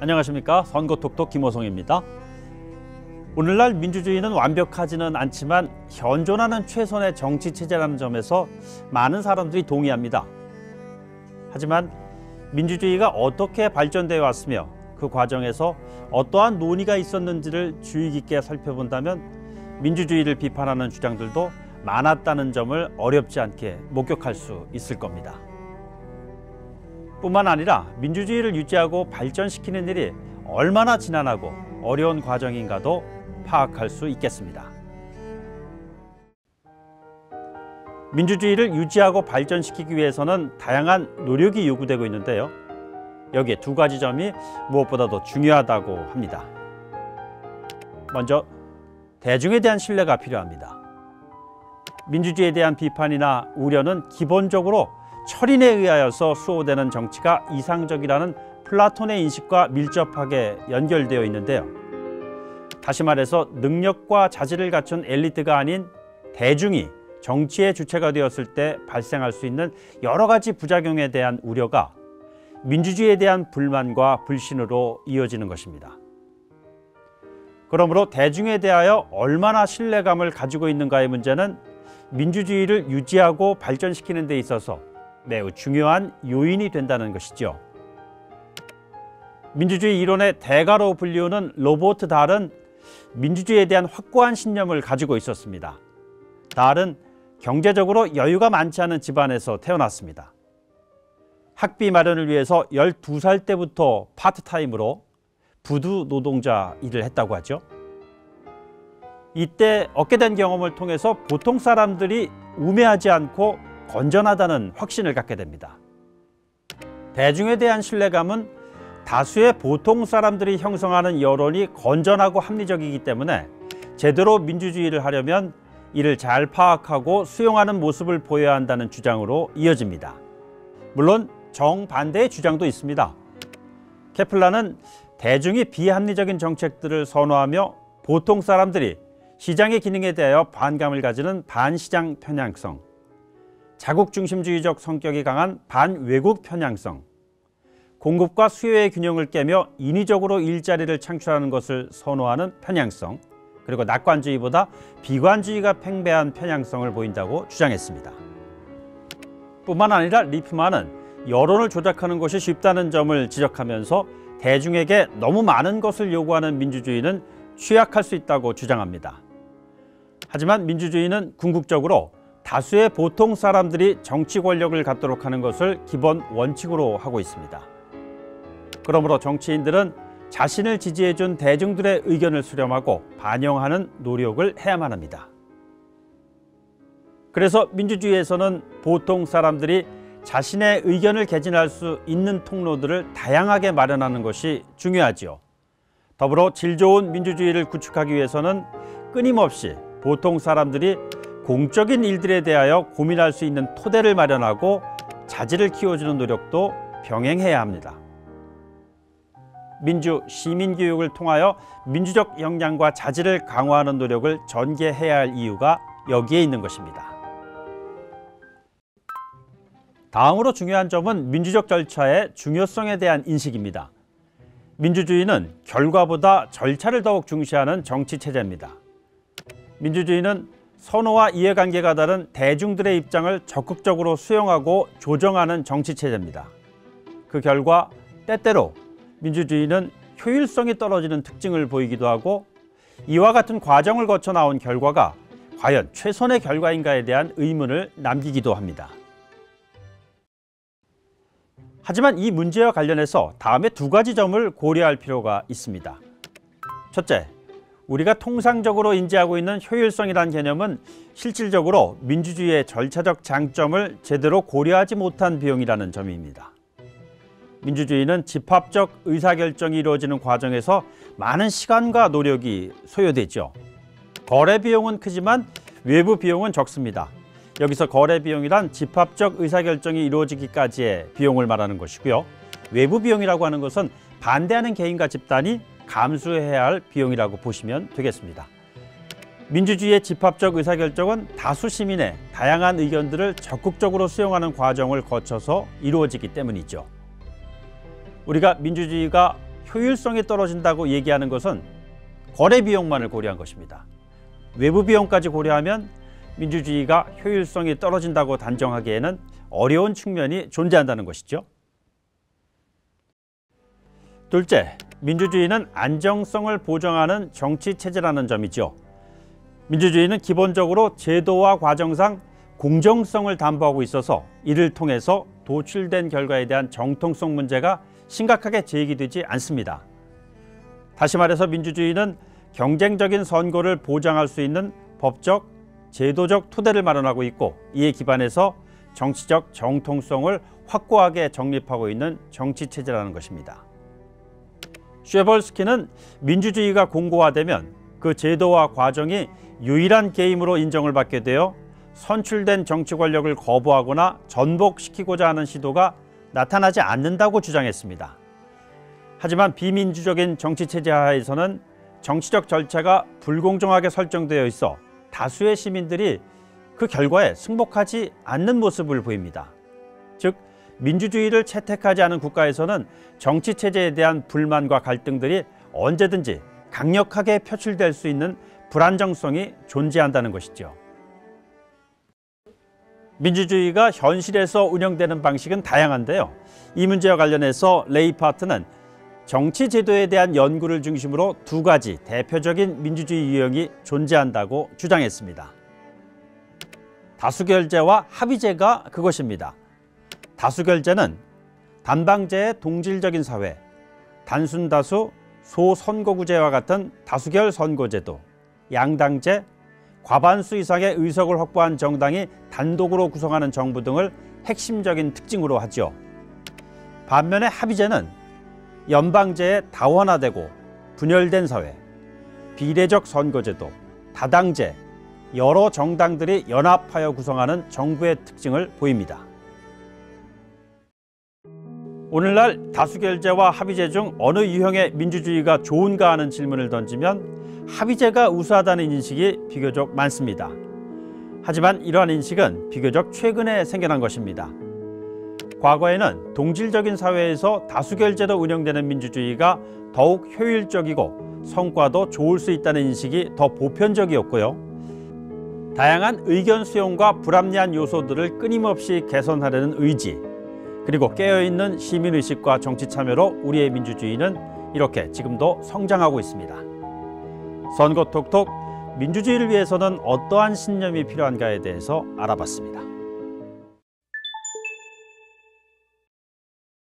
안녕하십니까. 선거톡톡 김호성입니다. 오늘날 민주주의는 완벽하지는 않지만 현존하는 최선의 정치체제라는 점에서 많은 사람들이 동의합니다. 하지만 민주주의가 어떻게 발전되어 왔으며 그 과정에서 어떠한 논의가 있었는지를 주의 깊게 살펴본다면 민주주의를 비판하는 주장들도 많았다는 점을 어렵지 않게 목격할 수 있을 겁니다. 뿐만 아니라 민주주의를 유지하고 발전시키는 일이 얼마나 지난하고 어려운 과정인가도 파악할 수 있겠습니다. 민주주의를 유지하고 발전시키기 위해서는 다양한 노력이 요구되고 있는데요. 여기에 두 가지 점이 무엇보다도 중요하다고 합니다. 먼저 대중에 대한 신뢰가 필요합니다. 민주주의에 대한 비판이나 우려는 기본적으로 철인에 의하여서 수호되는 정치가 이상적이라는 플라톤의 인식과 밀접하게 연결되어 있는데요. 다시 말해서 능력과 자질을 갖춘 엘리트가 아닌 대중이 정치의 주체가 되었을 때 발생할 수 있는 여러 가지 부작용에 대한 우려가 민주주의에 대한 불만과 불신으로 이어지는 것입니다. 그러므로 대중에 대하여 얼마나 신뢰감을 가지고 있는가의 문제는 민주주의를 유지하고 발전시키는 데 있어서 매우 중요한 요인이 된다는 것이죠. 민주주의 이론의 대가로 불리우는 로버트 달은 민주주의에 대한 확고한 신념을 가지고 있었습니다. 달은 경제적으로 여유가 많지 않은 집안에서 태어났습니다. 학비 마련을 위해서 12살 때부터 파트타임으로 부두 노동자 일을 했다고 하죠. 이때 얻게 된 경험을 통해서 보통 사람들이 우매하지 않고 건전하다는 확신을 갖게 됩니다. 대중에 대한 신뢰감은 다수의 보통 사람들이 형성하는 여론이 건전하고 합리적이기 때문에 제대로 민주주의를 하려면 이를 잘 파악하고 수용하는 모습을 보여야 한다는 주장으로 이어집니다. 물론 정반대의 주장도 있습니다. 케플러는 대중이 비합리적인 정책들을 선호하며 보통 사람들이 시장의 기능에 대하여 반감을 가지는 반시장 편향성, 자국중심주의적 성격이 강한 반외국 편향성, 공급과 수요의 균형을 깨며 인위적으로 일자리를 창출하는 것을 선호하는 편향성, 그리고 낙관주의보다 비관주의가 팽배한 편향성을 보인다고 주장했습니다. 뿐만 아니라 리프만은 여론을 조작하는 것이 쉽다는 점을 지적하면서 대중에게 너무 많은 것을 요구하는 민주주의는 취약할 수 있다고 주장합니다. 하지만 민주주의는 궁극적으로 다수의 보통 사람들이 정치 권력을 갖도록 하는 것을 기본 원칙으로 하고 있습니다. 그러므로 정치인들은 자신을 지지해준 대중들의 의견을 수렴하고 반영하는 노력을 해야만 합니다. 그래서 민주주의에서는 보통 사람들이 자신의 의견을 개진할 수 있는 통로들을 다양하게 마련하는 것이 중요하지요. 더불어 질 좋은 민주주의를 구축하기 위해서는 끊임없이 보통 사람들이 공적인 일들에 대하여 고민할 수 있는 토대를 마련하고 자질을 키워주는 노력도 병행해야 합니다. 민주 시민교육을 통하여 민주적 역량과 자질을 강화하는 노력을 전개해야 할 이유가 여기에 있는 것입니다. 다음으로 중요한 점은 민주적 절차의 중요성에 대한 인식입니다. 민주주의는 결과보다 절차를 더욱 중시하는 정치체제입니다. 민주주의는 선호와 이해관계가 다른 대중들의 입장을 적극적으로 수용하고 조정하는 정치체제입니다. 그 결과 때때로 민주주의는 효율성이 떨어지는 특징을 보이기도 하고 이와 같은 과정을 거쳐 나온 결과가 과연 최선의 결과인가에 대한 의문을 남기기도 합니다. 하지만 이 문제와 관련해서 다음에 두 가지 점을 고려할 필요가 있습니다. 첫째, 우리가 통상적으로 인지하고 있는 효율성이라는 개념은 실질적으로 민주주의의 절차적 장점을 제대로 고려하지 못한 비용이라는 점입니다. 민주주의는 집합적 의사결정이 이루어지는 과정에서 많은 시간과 노력이 소요되죠. 거래 비용은 크지만 외부 비용은 적습니다. 여기서 거래 비용이란 집합적 의사결정이 이루어지기까지의 비용을 말하는 것이고요. 외부 비용이라고 하는 것은 반대하는 개인과 집단이 감수해야 할 비용이라고 보시면 되겠습니다. 민주주의의 집합적 의사결정은 다수 시민의 다양한 의견들을 적극적으로 수용하는 과정을 거쳐서 이루어지기 때문이죠. 우리가 민주주의가 효율성이 떨어진다고 얘기하는 것은 거래 비용만을 고려한 것입니다. 외부 비용까지 고려하면 민주주의가 효율성이 떨어진다고 단정하기에는 어려운 측면이 존재한다는 것이죠. 둘째, 민주주의는 안정성을 보장하는 정치체제라는 점이죠. 민주주의는 기본적으로 제도와 과정상 공정성을 담보하고 있어서 이를 통해서 도출된 결과에 대한 정통성 문제가 심각하게 제기되지 않습니다. 다시 말해서 민주주의는 경쟁적인 선거를 보장할 수 있는 법적, 제도적 토대를 마련하고 있고 이에 기반해서 정치적 정통성을 확고하게 정립하고 있는 정치체제라는 것입니다. 쉐벌스키는 민주주의가 공고화되면 그 제도와 과정이 유일한 게임으로 인정을 받게 되어 선출된 정치 권력을 거부하거나 전복시키고자 하는 시도가 나타나지 않는다고 주장했습니다. 하지만 비민주적인 정치체제 하에서는 정치적 절차가 불공정하게 설정되어 있어 다수의 시민들이 그 결과에 승복하지 않는 모습을 보입니다. 즉, 민주주의를 채택하지 않은 국가에서는 정치체제에 대한 불만과 갈등들이 언제든지 강력하게 표출될 수 있는 불안정성이 존재한다는 것이죠. 민주주의가 현실에서 운영되는 방식은 다양한데요. 이 문제와 관련해서 레이파트는 정치제도에 대한 연구를 중심으로 두 가지 대표적인 민주주의 유형이 존재한다고 주장했습니다. 다수결제와 합의제가 그것입니다. 다수결제는 단방제의 동질적인 사회, 단순다수, 소선거구제와 같은 다수결 선거제도, 양당제, 과반수 이상의 의석을 확보한 정당이 단독으로 구성하는 정부 등을 핵심적인 특징으로 하죠. 반면에 합의제는 연방제의 다원화되고 분열된 사회, 비례적 선거제도, 다당제, 여러 정당들이 연합하여 구성하는 정부의 특징을 보입니다. 오늘날 다수결제와 합의제 중 어느 유형의 민주주의가 좋은가 하는 질문을 던지면 합의제가 우수하다는 인식이 비교적 많습니다. 하지만 이러한 인식은 비교적 최근에 생겨난 것입니다. 과거에는 동질적인 사회에서 다수결제로 운영되는 민주주의가 더욱 효율적이고 성과도 좋을 수 있다는 인식이 더 보편적이었고요. 다양한 의견 수용과 불합리한 요소들을 끊임없이 개선하려는 의지, 그리고 깨어있는 시민의식과 정치 참여로 우리의 민주주의는 이렇게 지금도 성장하고 있습니다. 선거톡톡 민주주의를 위해서는 어떠한 신념이 필요한가에 대해서 알아봤습니다.